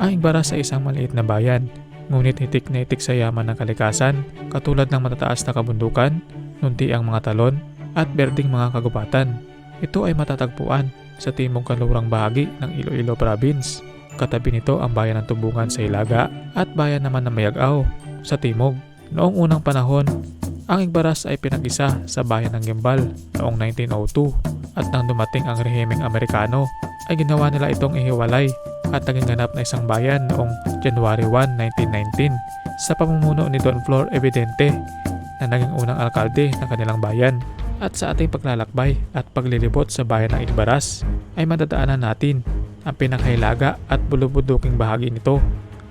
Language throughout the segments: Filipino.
Ang Igbaras ay isang maliit na bayan, ngunit hitik na hitik sa yaman ng kalikasan, katulad ng matataas na kabundukan, nunti ang mga talon, at berdeng mga kagubatan. Ito ay matatagpuan sa timog kanlurang bahagi ng Iloilo Province. Katabi nito ang bayan ng Tubungan sa Ilaga at bayan naman ng Mayag-Aw sa timog. Noong unang panahon, ang Igbaras ay pinag-isa sa bayan ng Gimbal noong 1902 at nang dumating ang rehimeng Amerikano ay ginawa nila itong ihiwalay at naging ganap na isang bayan noong January 1, 1919 sa pamumuno ni Don Flor Evidente na naging unang alkalde ng kanilang bayan. At sa ating paglalakbay at paglilibot sa bayan ng Igbaras ay madadaanan natin ang pinakailaga at bulubuduking bahagi nito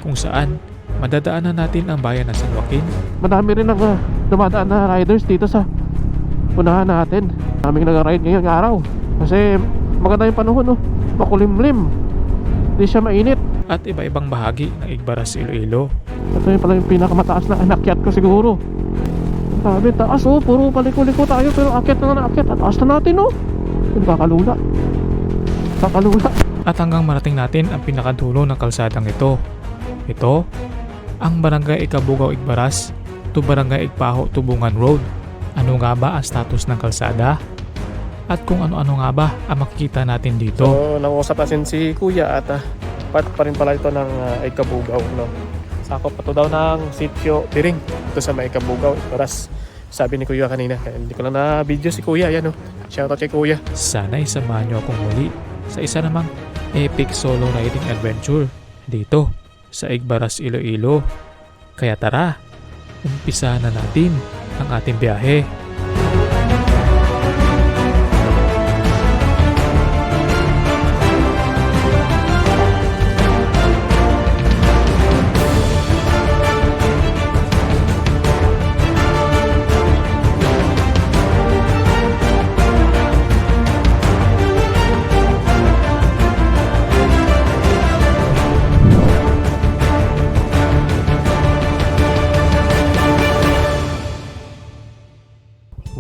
kung saan madadaanan natin ang bayan ng San Joaquin. Madami rin ang dumadaan na riders dito sa unahan natin. Daming nag-ride ngayong araw kasi maganda yung panahon, no? Makulimlim, hindi siya mainit. At iba-ibang bahagi ng Igbaras, Iloilo. Ito yung pala yung pinakamataas na anakyat ko siguro. Sabi, taas, oh, puro paliko-liko tayo pero akyat na akyat. At taas na natin, oh. Kakalula. At hanggang marating natin ang pinakadulo ng kalsadang ito. Ito, ang Barangay Ikabugaw, Igbaras to Barangay Igpaho, Tubungan Road. Ano nga ba ang status ng kalsada? At kung ano-ano nga ba ang makikita natin dito? So, nangusap natin si Kuya at part pa rin pala ito ng Ikabugaw, no? Sakop pa to daw ng Sitio Piring ito sa Ikabugaw, Igbaras. Sabi ni Kuya kanina, hindi ko lang na-video si Kuya, yan, no? Shoutout kay Kuya. Sana'y samahan nyo akong muli sa isa namang epic solo riding adventure dito sa Igbaras, Iloilo. Kaya tara, umpisa na natin ang ating biyahe.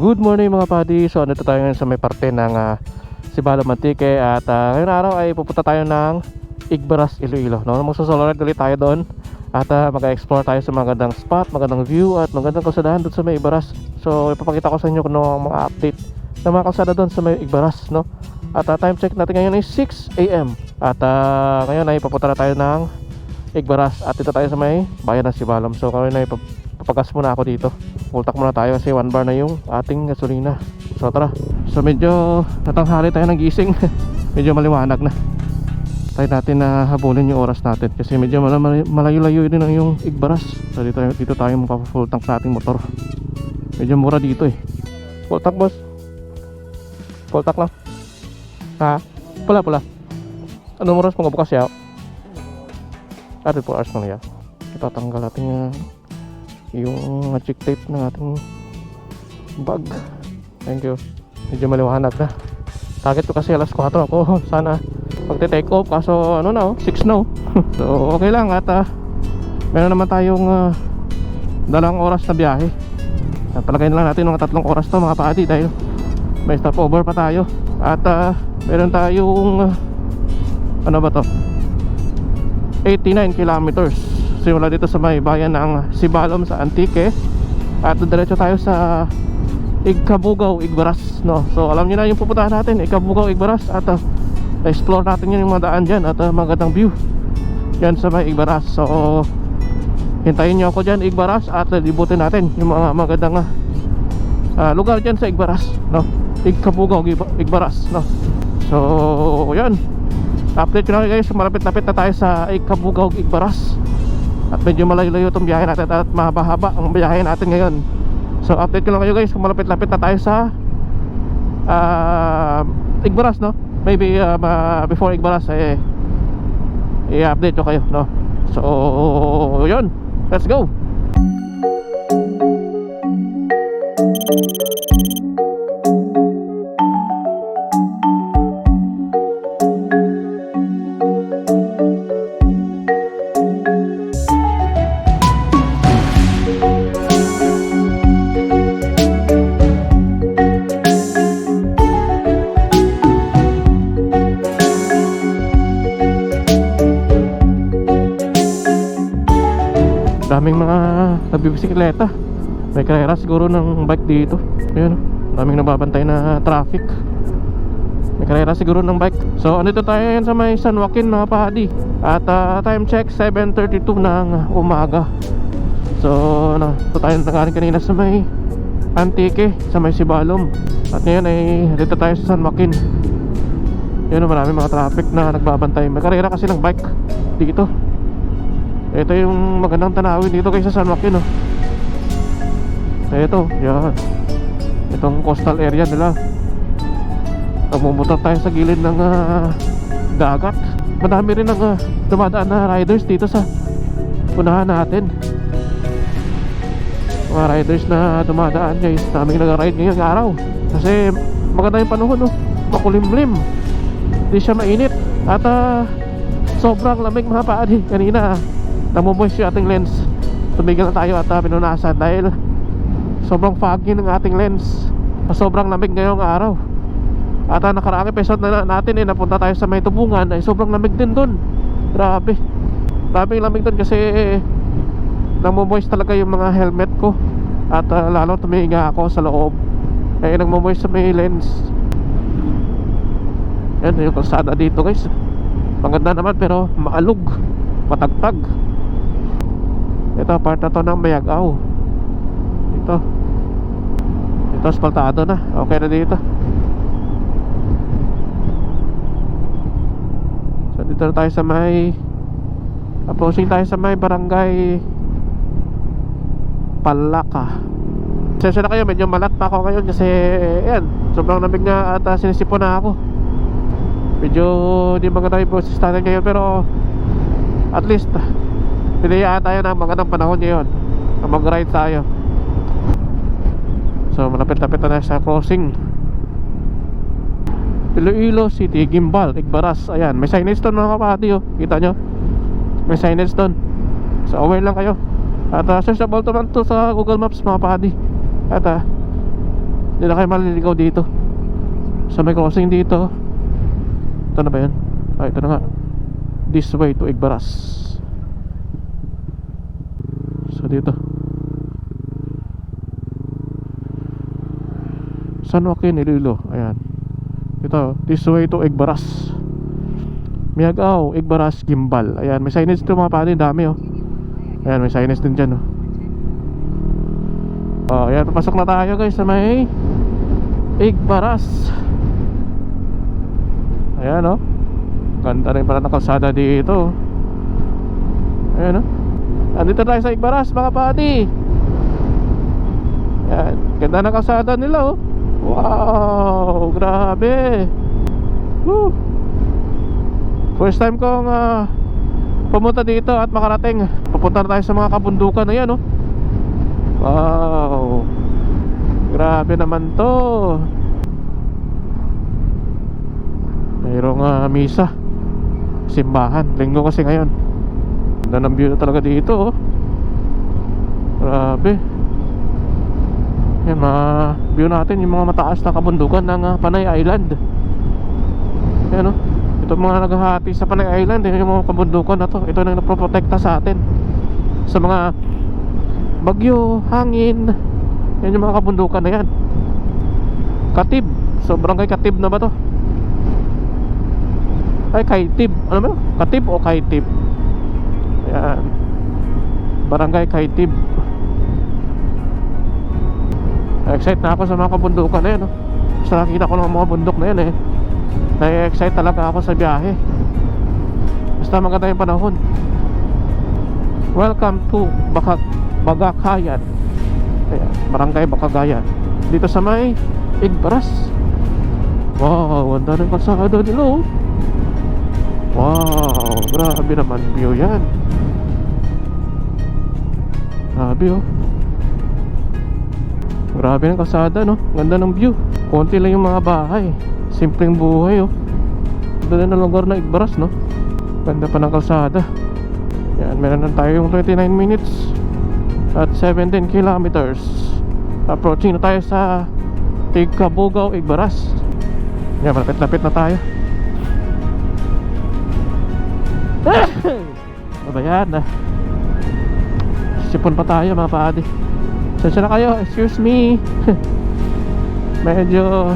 Good morning mga padi. So andito tayo ngayon sa may parte ng Sibalom Antique at ngayong araw ay pupunta tayo ng Igbaras, Iloilo, no? Magsusolorid ulit tayo doon at mag-explore tayo sa magandang spot, magandang view at magandang kalsadahan doon sa may Igbaras. So ipapakita ko sa inyo kung ano ang mga update ng mga kalsada doon sa may Igbaras, no? At time check natin ngayon ay 6 AM at ngayon ay papunta na tayo ng Igbaras at dito tayo sa may bayan ng Sibalom. So ngayon ay papagas muna ako dito. Pultak muna tayo kasi 1 bar na yung ating gasolina. So tara. So medyo natanghali tayo ng gising. Medyo maliwanag na. Tayo natin na habulin yung oras natin kasi medyo malayo-layo din ang yung Igbaras. So dito tayo magpa-full tank sa ating motor. Medyo mura dito eh. Full tank boss. Full tank lang. Ha? Pula. Anong oras mo bukas ya? 4 hours lang ya. Itatanggal natin yung check tape ng ating bag. Thank you. Medyo maliwanag na. Target ko kasi alas 4 ako. Sana magte-take off kaso ano na 6 na. So okay lang at meron naman tayong 2 oras na biyahe. Palagay na lang natin mga 3 oras to mga pati dahil may stopover pa tayo. At meron tayong ano ba to? 89 kilometers simula dito sa may bayan ng Sibalom sa Antique at diretso tayo sa Ikabugaw, Igbaras, no? So alam niyo na yung pupuntahan natin, Ikabugaw, Igbaras at explore natin yun yung mga daan dyan at magandang view yan sa may Igbaras. So hintayin nyo ako dyan Igbaras at libutin natin yung mga magandang lugar dyan sa Igbaras, no? Ikabugaw, Igbaras, no? So yan, update ko na kayo guys. Malapit-lapit na tayo sa Ikabugaw, Igbaras at medyo malayo-layo itong biyahe natin at mahaba-haba ang biyahe natin ngayon. So update ko lang kayo guys kung malapit-lapit na tayo sa Igbaras, no? Maybe before Igbaras i-update ko kayo, no? So yun, let's go. bisikleta. May karera siguro ng bike dito. Ayun, daming nababantay na traffic. May karera siguro ng bike. So andito tayo yan sa may San Joaquin mga padi. At time check 7:32 ng umaga. So ito tayo nanggaling kanina sa may Antique, sa may Sibalom. At ngayon ay dito tayo sa San Joaquin. Yun, marami mga traffic na nagbabantay. May karera kasi ng bike dito. Ito yung magandang tanawin dito kaysa San Joaquin, oh. Ito, yan. Itong coastal area nila. Namumutot tayo sa gilid ng dagat. Madami rin ang dumadaan na riders dito sa unahan natin. Mga riders na dumadaan, guys. Daming nag-ride ngayong araw. Kasi maganda yung panahon, oh. Makulimlim. Hindi siya mainit. At sobrang lamig mga paadi. Kanina namumoist yung ating lens. Tumigil na tayo at pinunasan dahil sobrang foggy ng ating lens. Sobrang lamig ngayong araw. At nakaraang episode na natin napunta tayo sa may Tubungan, ay sobrang lamig din dun. Grabe. Grabe yung lamig dun kasi namumoist talaga yung mga helmet ko. At lalo tumihinga ako sa loob. Ay nagmumoist sa may lens. Yan yung kalsada dito, guys. Maganda naman pero maalog, matagtag. Ito part na to ng Mayagaw. Ito asfaltado na. Okay na dito. So dito na tayo sa may approaching tayo sa may barangay Palaka. Sensya na kayo, medyo malat pa ako ngayon kasi yan, sobrang lamig nga at sinisipon na ako. Medyo hindi maganda yung boses natin ngayon, pero at least pinayaan tayo ng magandang panahon ngayon na mag-ride tayo. So malapit-lapit na sa crossing Iloilo City, Gimbal, Igbaras. Ayan, may signage doon mga kapati, oh. Kita nyo? May signage doon. So aware lang kayo. At searchable naman to sa Google Maps mga kapati. At hindi na kayo maliligaw dito sa may crossing dito. Ito na ba yan? Ito na nga. This way to Igbaras. So dito San Joaquin, Iloilo. Ayan. Ito, this way to Igbaras. Mayagaw, Igbaras, Gimbal. Ayan, may signage to mga pati, dami, oh. Ayan, may signage din dyan, oh. Ayan, papasok na tayo, guys, sa may Igbaras. Ayan, oh. Ganda rin pala ng kalsada dito. Ayan, oh. Andito tayo sa Igbaras, mga pati. Ayan, ganda ng kalsada nila, oh. Wow, grabe. Woo. First time kong pumunta dito at makarating. Pupunta na tayo sa mga kabundukan na yan, oh. Wow, grabe naman to. Mayroong misa, simbahan, linggo kasi ngayon. Ganda ng view na talaga dito, oh. Grabe. Yan, view natin yung mga mataas na kabundukan ng Panay Island. Yan, oh. Ito mga naghahati sa Panay Island, yung mga kabundukan na to. Ito na nagproprotekta sa atin sa mga bagyo, hangin. Yan yung mga kabundukan na yan. Katib, sobrang kay Katib na ba to? Ay, Kaitib. Ano ba? Katib o Kaitib? Yan, Barangay Kaitib. Excited na ako sa mga kabundukan na yan, oh. Basta nakita ko ng mga bundok na yan, eh. Na-excite talaga ako sa biyahe. Basta maganda yung panahon. Welcome to Bagakayan. Ayan, Barangay Bagakayan. Dito sa may Igbaras. Wow, ganda rin kalsada nila, oh. Wow, grabe naman view yan. Grabe, oh. Grabe ng kalsada, no? Ganda ng view. Konti lang yung mga bahay. Simpleng buhay, oh. Ganda na lugar na Igbaras, no? Ganda pa ng kalsada. Yan, meron na tayo yung 29 minutes at 17 kilometers. Approaching na tayo sa Tigkabugaw, Igbaras. Yan, malapit-lapit na tayo. Ano ba yan? Sipon pa tayo mga paadi. Sensya na kayo, excuse me. Medyo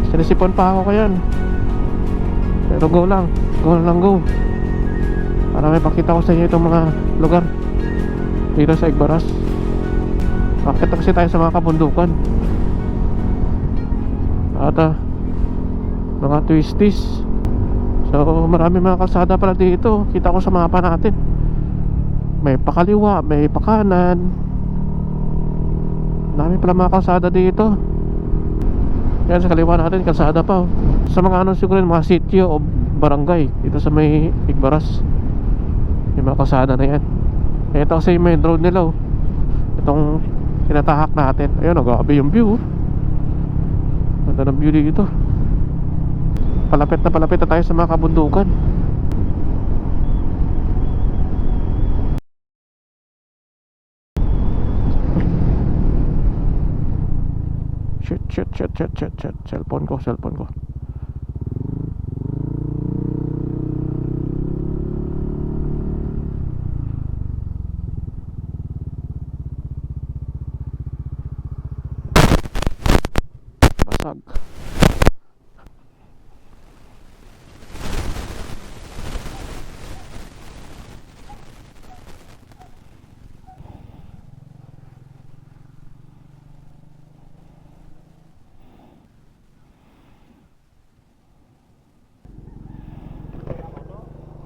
sinisipon pa ako kayan. Pero go lang, go lang go. Para may pakita ko sa inyo itong mga lugar dito sa Igbaras. Pakita kasi tayo sa mga kabundukan. At mga twisties. So marami mga kalsada pala dito. Kita ko sa mapa natin. May pakaliwa, may pakanan. Dami pala mga kalsada dito. Yan sa kaliwa natin, kalsada pa. Sa mga ano siguro mga sitio o barangay dito sa may Igbaras. Yung mga kalsada na yan. Ito kasi yung main road nila oh. Itong tinatahak natin. Ayun, nag-aabi yung view. Ganda ng view dito. Palapit na tayo sa mga kabundukan. Shit. Cellphone ko. Basag.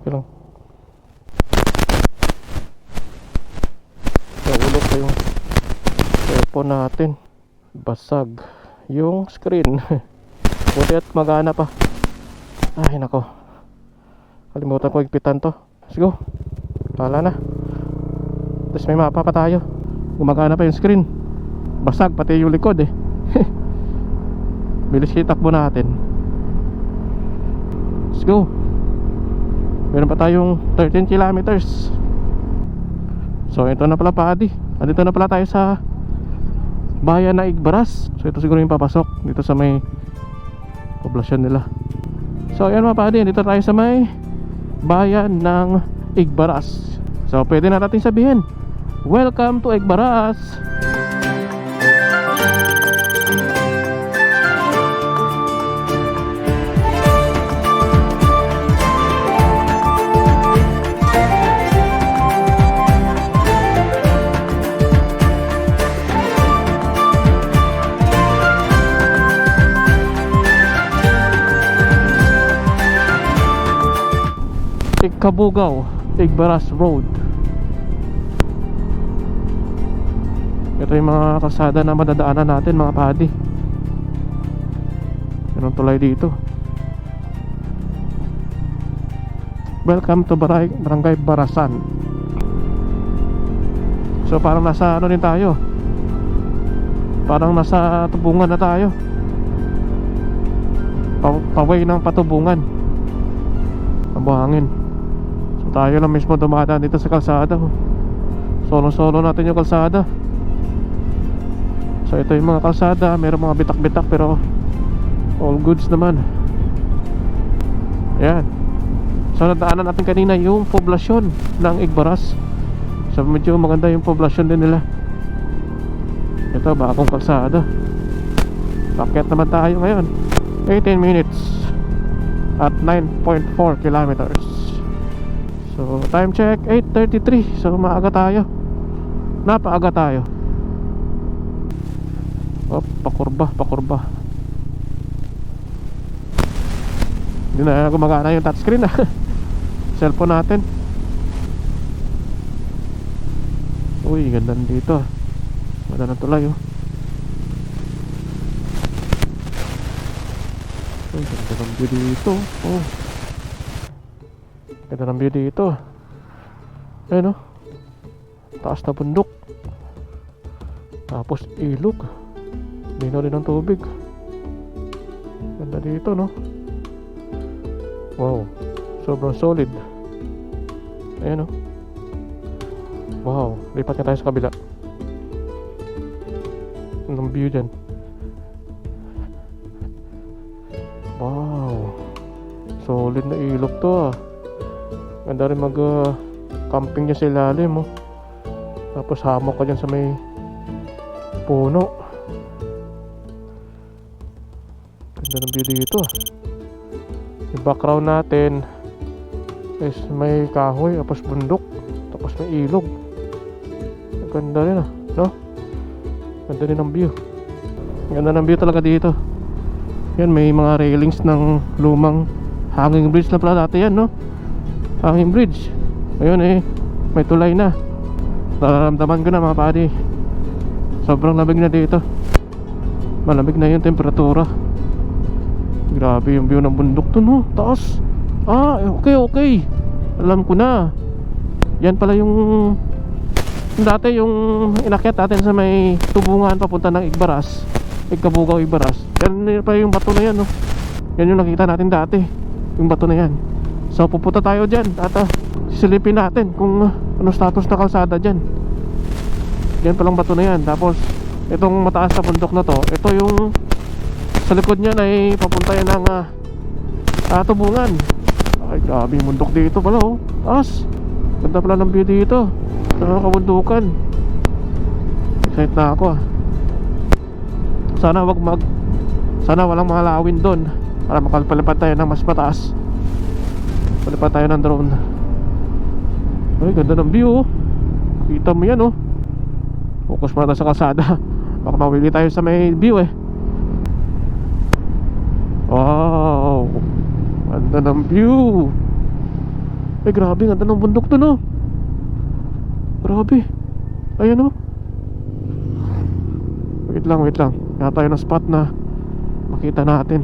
Pero nahulog pa yung cellphone natin. Basag yung screen. Buti at magana pa. Ay nako, kalimutan ko igpitan to. Let's go. Wala na. Tapos may mapa pa tayo. Gumagana pa yung screen. Basag pati yung likod eh. Bilis itakbo natin. Let's go. Meron pa tayong 13 kilometers. So ito na pala paadi. Andito na pala tayo sa bayan na Igbaras. So ito siguro yung papasok dito sa may poblasyon nila. So ayan mga paadi, dito tayo sa may bayan ng Igbaras. So pwede na natin sabihin, welcome to Igbaras. Kabugaw, Igbaras Road. Ito yung mga kalsada na madadaanan natin mga padi. Anong tulay dito. Welcome to Barangay Barasan. So parang nasa ano din tayo. Parang nasa Tubungan na tayo. Paway ng Patubungan. Mabuhangin. Tayo lang mismo dumadaan dito sa kalsada. Solo natin yung kalsada. So ito yung mga kalsada. Meron mga bitak-bitak pero all goods naman. Ayan. So nadaanan natin kanina yung poblasyon ng Igbaras. So medyo maganda yung poblasyon din nila. Ito bagong kalsada. Paket naman tayo ngayon. 18 minutes at 9.4 kilometers. So time check 8:33. So maaga tayo. Napaaga tayo. Pakurba. Hindi na gumagana yung touchscreen cellphone natin. Uy, ganda dito. Ganda na tulay oh. Uy, ganda ng view dito. Oh, ganda ng view dito. Ayun oh, taas na bundok. Tapos ilog. Linaw din ng tubig. Ganda dito no. Wow, sobrang solid. Ayun oh. Wow, lipat nga tayo sa kabila. Anong view dyan? Wow, solid na ilog to ah. Ganda rin mag camping niya sa ilalim oh. Tapos hamok ka dyan sa may puno. Ganda ng view dito ah. Yung background natin is may kahoy, tapos bundok, tapos may ilog. Ganda rin ah, no? Ganda rin ang view. Ganda ng view talaga dito. Yan, may mga railings ng lumang hanging bridge na pala dati yan, no? Hanging bridge. Ayun eh, may tulay na. Nararamdaman ko na mga padi, sobrang lamig na dito. Malamig na yung temperatura. Grabe yung view ng bundok to, no? Taas. Ah, okay. Alam ko na. Yan pala yung dati yung inakyat natin sa may tubungan papunta ng Igbaras, Igkabugaw, Igbaras. Yan pa yung bato na yan, no? Yan yung nakita natin dati, yung bato na yan. So pupunta tayo dyan at sisilipin natin kung ano status na kalsada dyan. Yan palang bato na yan. Tapos itong mataas na bundok na to, ito yung sa likod niyan ay papunta yan ng tubungan. Ay grabe yung bundok dito pala, oh. Taas. Ganda pala ng view dito sa kabundukan. Excited na ako ah. Sana walang mga lawin doon para makalipad tayo ng mas mataas. Palipad tayo ng drone. Ay ganda ng view, oh. Kita mo yan, oh. Focus muna tayo sa kalsada. Baka mawili tayo sa may view eh. Wow, ganda ng view. Ay grabe, ganda ng bundok to, no? Grabe. Ayan, oh. Wait lang. Kaya tayo ng spot na makita natin.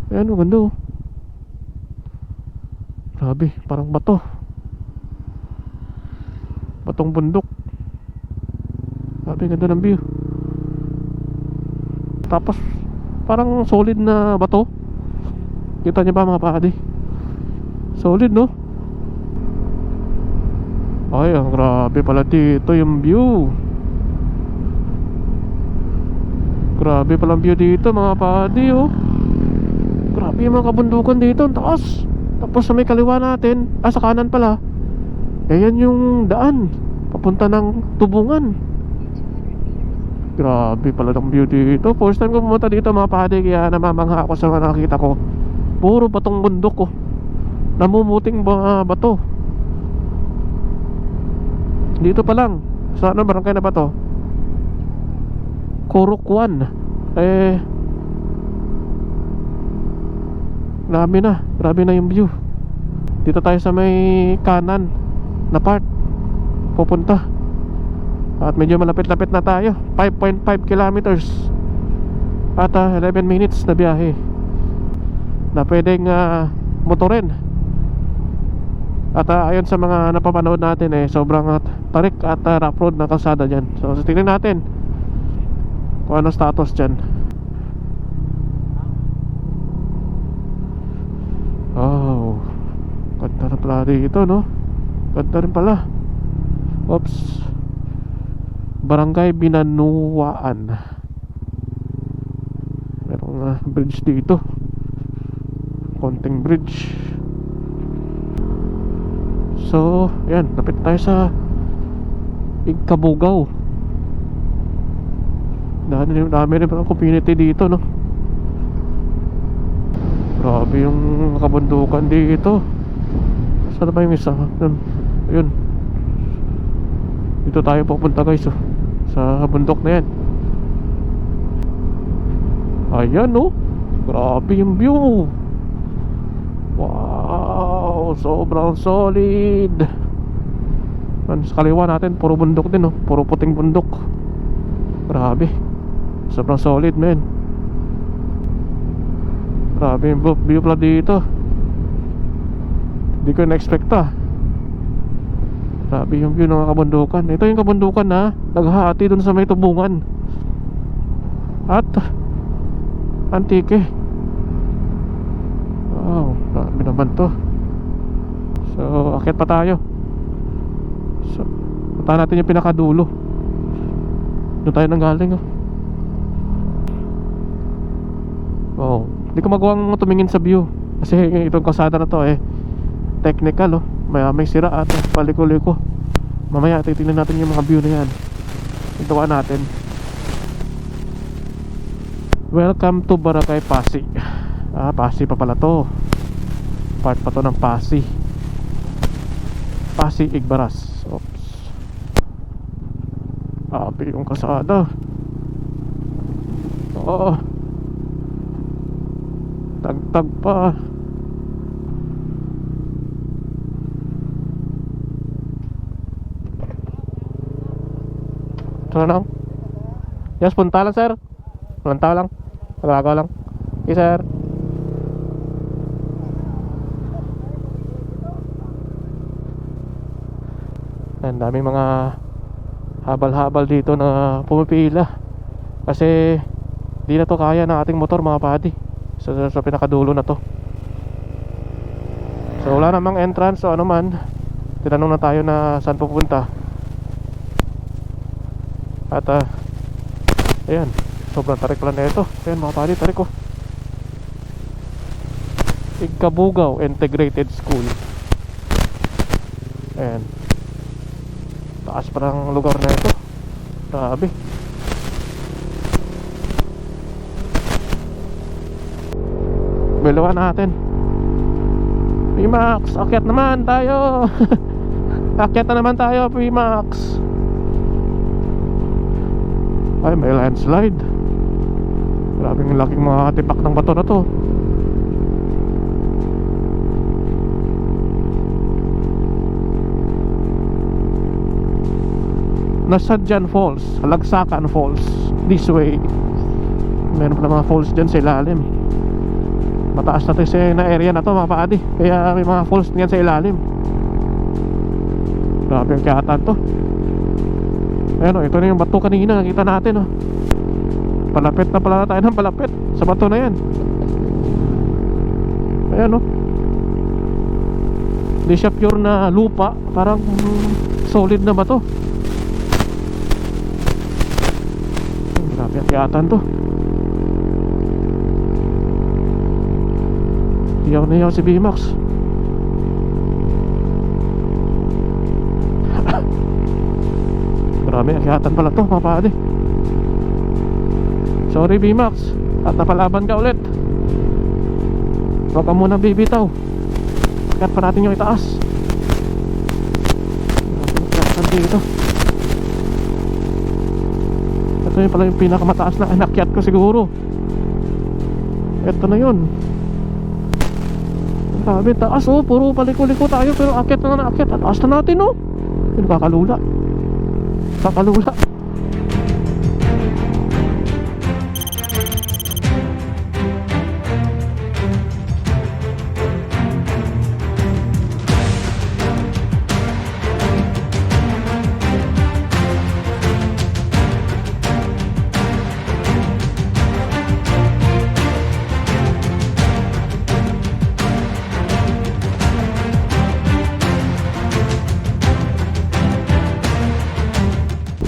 Ayan, oh, ganda, oh. Grabe, parang bato. Batong bundok. Grabe, ganda ng view. Tapos parang solid na bato. Kita niyo ba mga padi? Solid, no? Ay, ang grabe pala dito yung view. Grabe palang view dito mga padi, oh. Grabe yung mga kabundukan dito, ang taas. Tapos sa may kaliwa natin, sa kanan pala, ayan yung daan papunta ng tubungan. Grabe pala ng view dito. First time ko pumunta dito mga padi, kaya namamangha ako sa mga nakikita ko. Puro batong bundok, oh. Namumuting bato. Dito pa lang, sa ano barangay na ba to? Kurukwan. Grabe na yung view. Dito tayo sa may kanan na part pupunta. At medyo malapit-lapit na tayo. 5.5 kilometers at 11 minutes na biyahe na pwedeng motorin. At ayon sa mga napapanood natin sobrang tarik at rough road na kalsada dyan. So tingnan natin kung ano status dyan. Oh, ganda na pala dito, no? Ganda rin pala. Oops. Barangay Binanuan. Merong bridge dito. Konting bridge. So, yan, lapit tayo sa Igkabugaw. Dami rin pala community dito, no? Grabe yung kabundukan dito. Saan ba yung isa? Ayun. Dito tayo pupunta, guys, oh. Sa bundok na yan. Ayan, oh. Grabe yung view. Wow, sobrang solid. Sa kaliwa natin puro bundok din, oh. Puro puting bundok. Grabe. Sobrang solid, man. Grabe yung view pala dito. Hindi ko na-expect, Grabe yung view ng kabundukan. Ito yung kabundukan na naghahati dun sa may tubungan at Antique. Wow, grabe naman to. So, akit pa tayo. So, punta natin yung pinakadulo. Doon tayo nang galing, oh. Wow, hindi ko magawang tumingin sa view kasi itong kalsada na to technical, oh. may sira at paliko-liko. Mamaya titingnan natin yung mga view na yan. Ituwa natin. Welcome to Boracay Pasig. Pasig pa pala to. Part pa to ng Pasig. Pasig Igbaras. Oops. Api yung kasada. Oo. Tagtag pa. Ano lang? Yes, punta lang sir. Walang tao lang. Tagagaw lang. Okay sir. Ang daming mga habal-habal dito na pumipila. Kasi di na to kaya ng ating motor mga padi. Sa pinakadulo na to. So wala namang entrance o ano man. Tinanong na tayo na saan pupunta. At ayan, sobrang tarik pala na ito. Ayan mga padi, tarik ko. Igkabugaw Integrated School. Ayan, taas pa ng lugar na ito. Grabe. Bilawan natin. Pimax, akyat naman tayo. Akyat na naman tayo, Pimax. Ay, may landslide. Grabing laking mga tipak ng bato na to. Nasadyan Falls, Lagsakan Falls. This way. Meron pala mga falls dyan sa ilalim. Mataas na to na area na to mga paadi. Kaya may mga falls dyan sa ilalim. Grabe ang kiyatan to. Ayan o, ito na yung bato kanina. Nakita natin o. Palapit na pala tayo ng palapit sa bato na yan. Ayan o. Hindi siya pure na lupa. Parang solid na bato. Grabe ang kiyatan to. Iyaw na iyaw si Bimax. Grabe, akyatan pala to mga padi. Sorry Bimax, at napalaban ka ulit. Huwag ka muna bibitaw. Akyat pa natin yung itaas. Akyatan dito. Ito yung pala yung pinakamataas na inakyat ko siguro. Ito na yun. Grabe, taas oh. Puro paliko-liko tayo. Pero akyat na akyat. At taas na natin oh. Nakakalula. Kakalula.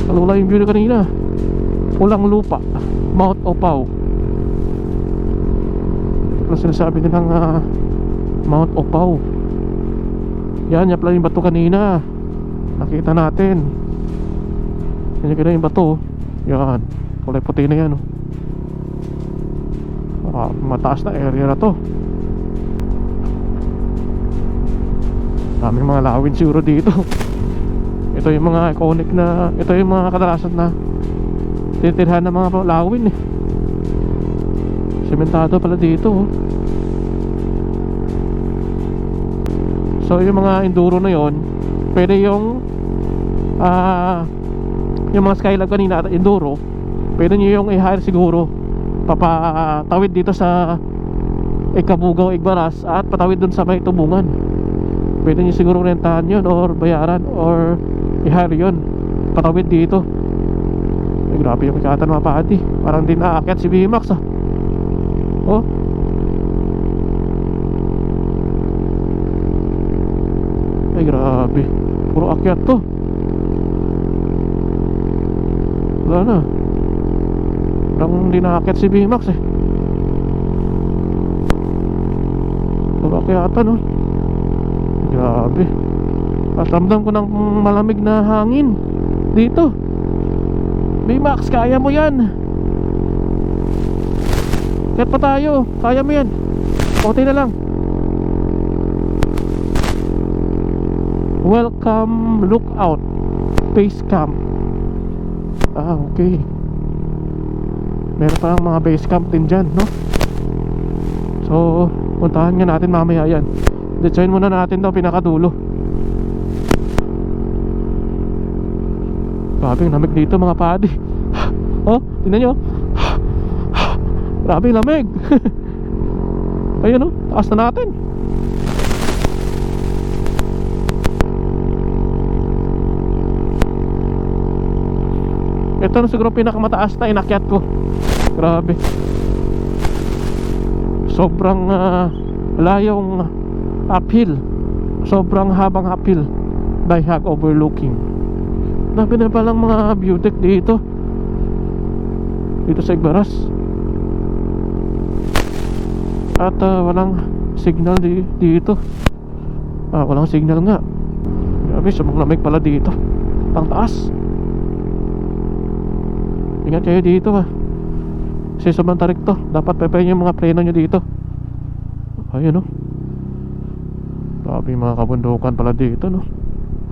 Kalula yung view na kanina. Pulang lupa, Mount Opaw. Ano sinasabi nilang Mount Opaw. Yan, yan pala yung bato kanina. Nakita natin. Yan yung bato. Yan, kulay puti na yan mataas na area na to. Daming mga lawin siguro dito. Ito yung mga iconic na, ito yung mga kadalasan na tinitirhan ng mga lawin sementado pala dito So yung mga enduro na yon, pwede yung mga Skylab kanina at enduro, pwede nyo yung i-hire siguro. Papatawid dito sa Ikabugaw, Igbaras at patawid dun sa may Tubungan. Pwede nyo siguro rentahan yun or bayaran or i-hire yun, patawid dito. Ay, grabe yung ikatan mga pati. Parang din aakyat si Bimax oh. Ay grabe, puro akyat to. Wala na, parang hindi naakyat si Bimax puro akyatan Grabe. At ramdam ko ng malamig na hangin dito. Max, kaya mo yan. Kahit pa tayo, kaya mo yan. Konti na lang. Welcome lookout base camp. Okay. Meron parang mga base camp din dyan, no? So puntahan nga natin mamaya yan. Design muna natin daw pinakadulo. Grabe yung lamig dito mga padi. Oh, tingnan nyo. Grabe yung lamig. Ayun oh, taas na natin. Ito na siguro pinakamataas na inakyat ko. Grabe. Sobrang layong uphill. Sobrang habang uphill. Dayhag overlooking. Grabe na palang mga view deck dito. Dito sa Igbaras. At walang signal dito. Walang signal nga. Grabe, sobrang lamig pala dito. Pang taas. Ingat kayo dito kasi sobrang tarik to. Dapat pepein yung mga preno nyo dito. Ayun, no? Grabe yung mga kabundukan pala dito, no?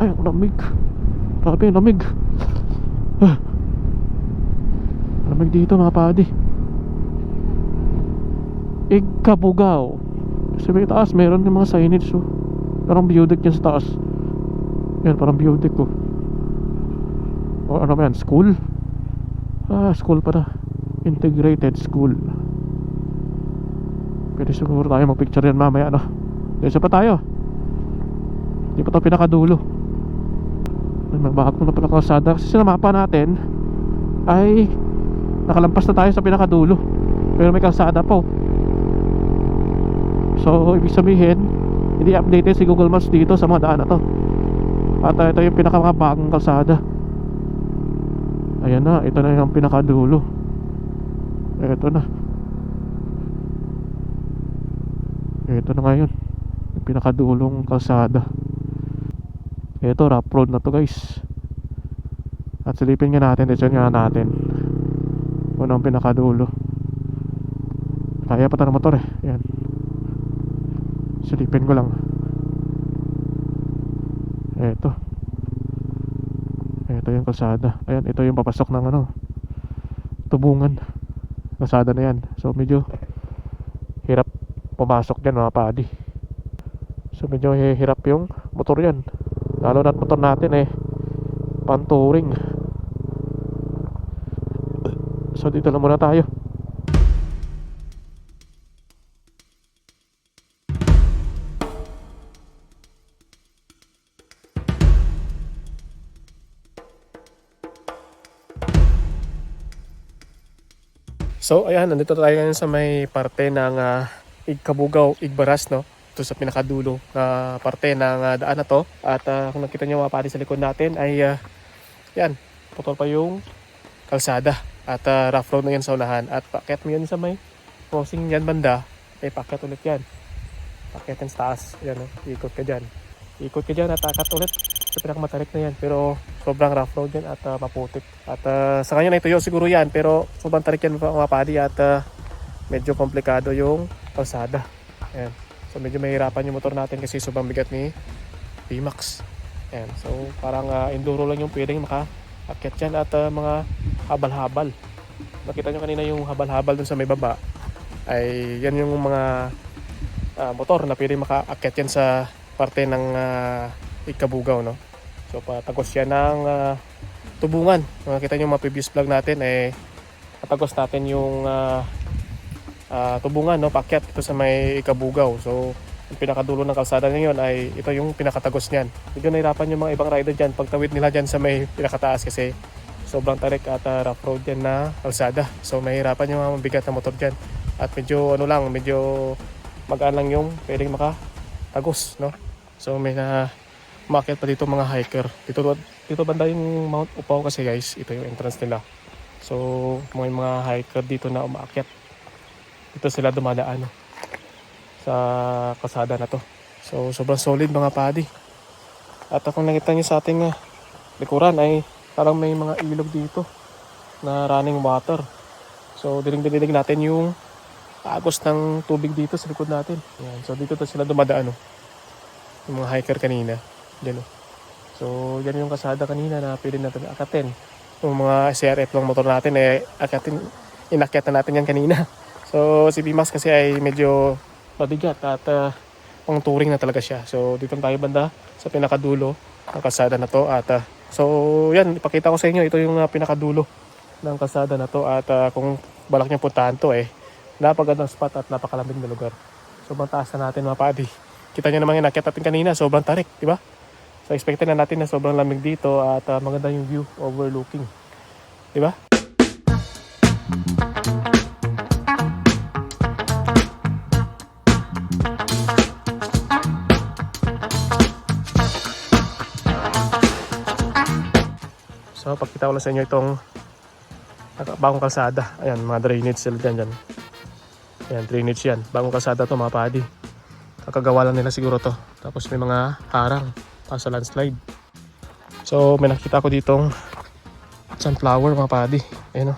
Ay, ang lamig. Grabe yung lamig. Lamig dito mga padi. Igkabugaw. Kasi may taas meron yung mga signage, oh. Parang view deck yan sa taas. Yan, parang view deck, oh. O ano ba yan? School? School pala. Integrated school. Pwede siguro tayo mag-picture yan mamaya, no? Isa pa tayo. Hindi pa ito pinakadulo. Magbahag na pala kalsada. Kasi sa mapa natin ay nakalampas na tayo sa pinakadulo. Pero may kalsada po. So ibig sabihin hindi updated si Google Maps dito sa mga daan na to. At ito yung pinakamabagong kalsada. Ayan na, ito na yung pinakadulo. Ito na. Ito na ngayon yung pinakadulong kalsada. Ito, rough road na to guys. At silipin nga natin, design nga natin kung ang pinakadulo. Kaya pa tayo ng motor eh. Ayan. Silipin ko lang. Ito yung kalsada. Ayan, ito yung papasok ng Tubungan. Kalsada na yan. So medyo hirap pumasok dyan mga padi. So medyo hirap yung motor yan. Lalo na't motor natin pan-touring. So dito na muna tayo. So ayan, nandito tayo ngayon sa may parte ng Igkabugaw, Igbaras, no? Ito sa pinakadulo na parte ng daan na to. At kung nakita nyo mga pari sa likod natin ay yan, putol pa yung kalsada. At rough road na yan sa unahan. At paakyat mo yan sa may crossing yan banda, ay paakyat ulit yan. Paakyat yan sa taas. Yan, ikot ka dyan. Ikot ka dyan at akat ulit sa pinakamatarik na yan. Pero sobrang rough road yan at maputik. At sa kanya na ito siguro yan. Pero sobrang tarik yan mga pari at medyo komplikado yung kalsada. Ayan. So medyo mahirapan yung motor natin kasi sobrang bigat ni Max. Ayan. So parang enduro lang yung pwedeng makaakyat yan at mga habal-habal. Nakita nyo kanina yung habal-habal dun sa may baba. Ay yan yung mga motor na pwedeng makaakyat yan sa parte ng Igkabugaw, no? So patagos yan ng Tubungan. Nakita nyo mga previous vlog natin patagos natin yung Tubungan, no? Paakyat ito sa may Igkabugaw. So yung pinakadulo ng kalsada ngayon ay ito yung pinakatagos niyan. Medyo nahirapan yung mga ibang rider dyan pagtawid nila dyan sa may pinakataas kasi sobrang tarik at rough road yan na kalsada. So mahirapan yung mga mabigat na motor dyan. At medyo medyo magaan lang yung pwedeng makatagos, no? So may umakyat pa dito mga hiker. Dito banda yung Mount Upaw kasi guys, ito yung entrance nila. So may mga hiker dito na umaakyat. Dito sila dumadaan, no? Sa kalsada na to. So sobrang solid mga padi. At kung nakita nyo sa ating likuran ay parang may mga ilog dito na running water. So dinig natin yung agos ng tubig dito sa likod natin. Yan. So dito to sila dumadaan, yung mga hiker kanina. Diyan, So yan yung kasada kanina na pwede natin akatin. Yung mga CRF ng motor natin inakyat na natin yan kanina. So si Bimax kasi ay medyo mabigat at pang touring na talaga siya. So dito tayo banda sa pinakadulo ng kalsada na to at so yan, ipakita ko sa inyo, ito yung pinakadulo ng kalsada na to at kung balak nyo puntahan to napakagandang spot at napakalamig na lugar. Sobrang taas na natin mga padi. Kita nyo naman yung inakyat natin kanina, sobrang tarik, di ba? So expected na natin na sobrang lamig dito at maganda yung view overlooking, di ba? So pagkita ko lang sa inyo itong bagong kalsada. Ayan, mga drainage sila dyan. Ayan, drainage yan. Bagong kalsada to mga padi. Kakagawa lang nila siguro to. Tapos may mga harang para sa landslide. So may nakita ko ditong sunflower mga padi. Ayan o.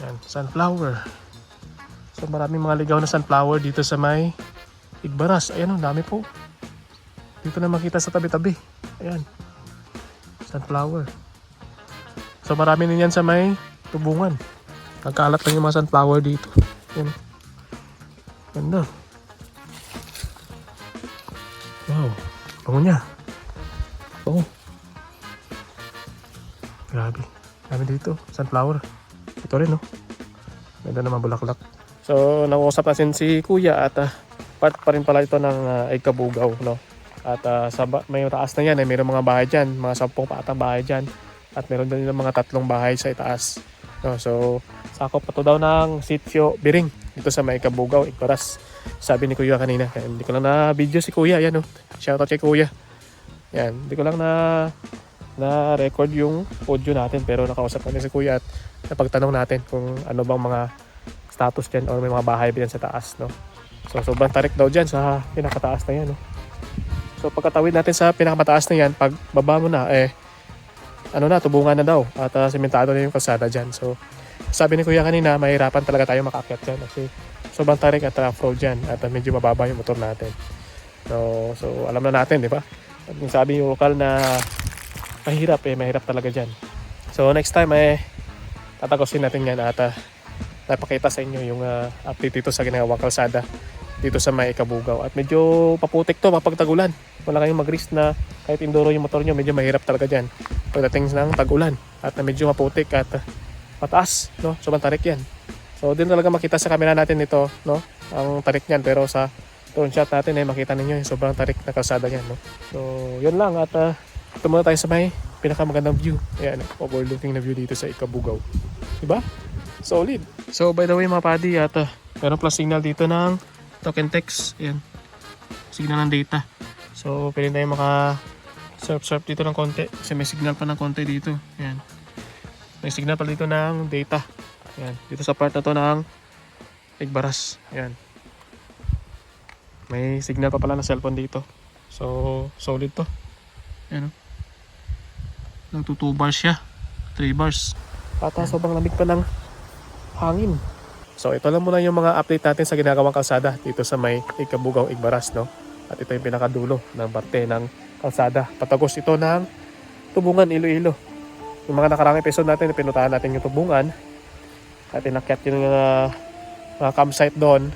Ayan, sunflower. So maraming mga ligaw na sunflower dito sa may Igbaras. Ayan o, dami po. Dito na makita sa tabi-tabi. Ayan. Sunflower. So marami din yan sa may Tubungan. Nagkalat lang yung mga sunflower dito. Ayan. Ganda. Wow. Bango niya. Bango. Grabe. Dami dito. Sunflower. Ito rin, no? Ganda naman bulaklak. So, nag-uusap natin si Kuya at part pa rin pala ito ng Ikabugaw, no? At may taas na yan. Mayroong mga bahay dyan. Mga 10 patang bahay dyan. At meron din mga 3 bahay sa itaas. No, so, sakop pa to daw ng Sitio Biring dito sa may Ikabugaw, Igbaras. Sabi ni Kuya kanina. Hindi ko lang na video si Kuya. Yan, shoutout kay Kuya. Yan. Hindi ko lang na record yung audio natin. Pero nakausap natin si Kuya at napagtanong natin kung ano bang mga status dyan or may mga bahay ba dyan sa taas. No? So, sobrang tarik daw dyan sa pinakataas na yan. No? So, pagkatawid natin sa pinakamataas na yan, pag baba mo na, Tubungan na daw at sementado na yung kalsada dyan. So sabi ni Kuya kanina, mahirapan talaga tayo makaakyat dyan kasi sobrang tarik at off-road dyan at medyo mababa yung motor natin. So alam na natin, di ba? At yung sabi yung lokal na mahirap talaga dyan. So next time tatagosin natin yan at napakita sa inyo yung update dito sa ginagawang kalsada dito sa may Ikabugaw. At medyo paputik to mapagtagulan. Wala kayong mag-risk na kahit enduro yung motor nyo, medyo mahirap talaga dyan pagdating ng tag-ulan. At medyo maputik at mataas, no? Sobrang tarik yan. So din talaga makita sa camera natin ito, no? Ang tarik niyan, pero sa drone shot natin makita ninyo yung sobrang tarik na kalsada niyan, no? So yun lang at ito muna tayo sa may pinakamagandang view. Ayan, overlooking na view dito sa Ikabugaw. Diba? Solid. So by the way mga padi, at meron plus signal dito ng token text. Ayan. Signal ng data. So pwede tayo surf dito ng konti. Kasi may signal pa ng konti dito. Ayan. May signal pa dito ng data. Ayan. Dito sa part na to ng Igbaras. Ayan. May signal pa pala ng cellphone dito. So solid to. Ayan. Nag 2 bars siya. 3 bars. At sobrang lamig pa ng hangin. So ito lang muna yung mga update natin sa ginagawang kalsada dito sa may Ikabugaw, Igbaras, no? At ito yung pinakadulo ng parte ng kalsada. Patagos ito ng Tubungan, Iloilo. Yung mga nakarang episode natin, pinuntahan natin yung Tubungan. At inakyat yung mga campsite doon.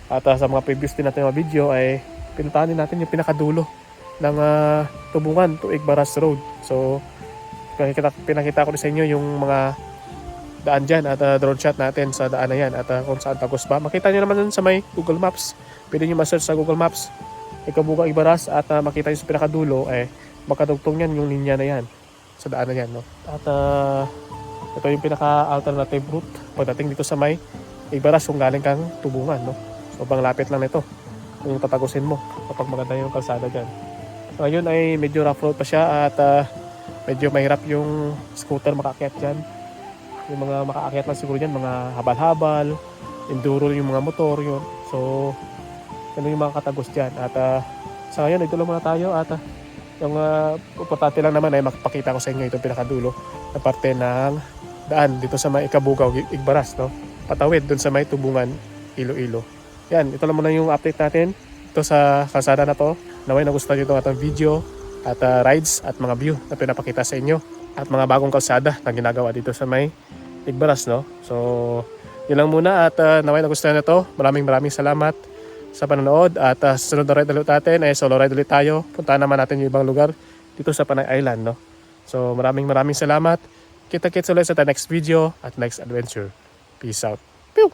At sa mga previous din natin mga video ay pinuntahan din natin yung pinakadulo ng Tubungan to Igbaras Road. So pinakita ko rin sa inyo yung mga daan dyan at drone shot natin sa daan na yan at kung saan tagos ba. Makita nyo naman dun sa may Google Maps. Pwede nyo ma-search sa Google Maps Ikabugaw, Igbaras at makita nyo sa pinakadulo makadugtong yan yung linya na yan sa daan na yan, no? At ito yung pinaka-alternative route pagdating dito sa may Igbaras kung galing kang Tubungan, no? Sobrang lapit lang nito kung tatagusin mo kapag maganda yung kalsada dyan. So, ngayon ay medyo rough road pa siya at medyo mahirap yung scooter makaakyat dyan. Yung mga makaakyat lang siguro dyan, mga habal-habal, enduro yung mga motor yun. So, ano yung mga katagos dyan. At Sa ngayon, ito lang muna tayo at yung importante lang naman ay makapakita ko sa inyo itong pinakadulo na parte ng daan dito sa may Ikabugaw, Igbaras, no? Patawid dun sa may Tubungan, Iloilo. Yan, ito lang muna yung update natin ito sa kalsada na to. Naway nagustuhan nyo itong atong video at rides at mga view na pinapakita sa inyo at mga bagong kalsada na ginagawa dito sa may Igbaras, no? So, yun lang muna at naway nagustuhan nyo ito. Maraming salamat sa panonood at susunod na ride ulit natin ay solo ride ulit tayo. Puntahan naman natin yung ibang lugar dito sa Panay Island, no? So maraming salamat. Kita-kits ulit sa next video at next adventure. Peace out. Pew!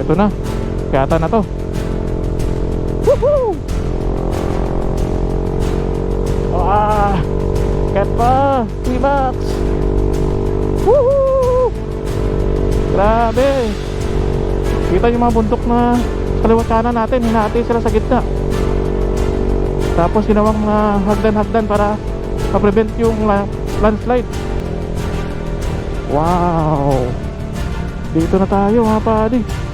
Ito na, kata na to. Woohoo! Kat pa, T-Max. Woohoo! Grabe. Kita yung mga bundok na kaliwat kanan natin, hinati sila sa gitna. Tapos ginawang mga hagdan-hagdan para ma-prevent yung landslide. Wow! Dito na tayo mga padi.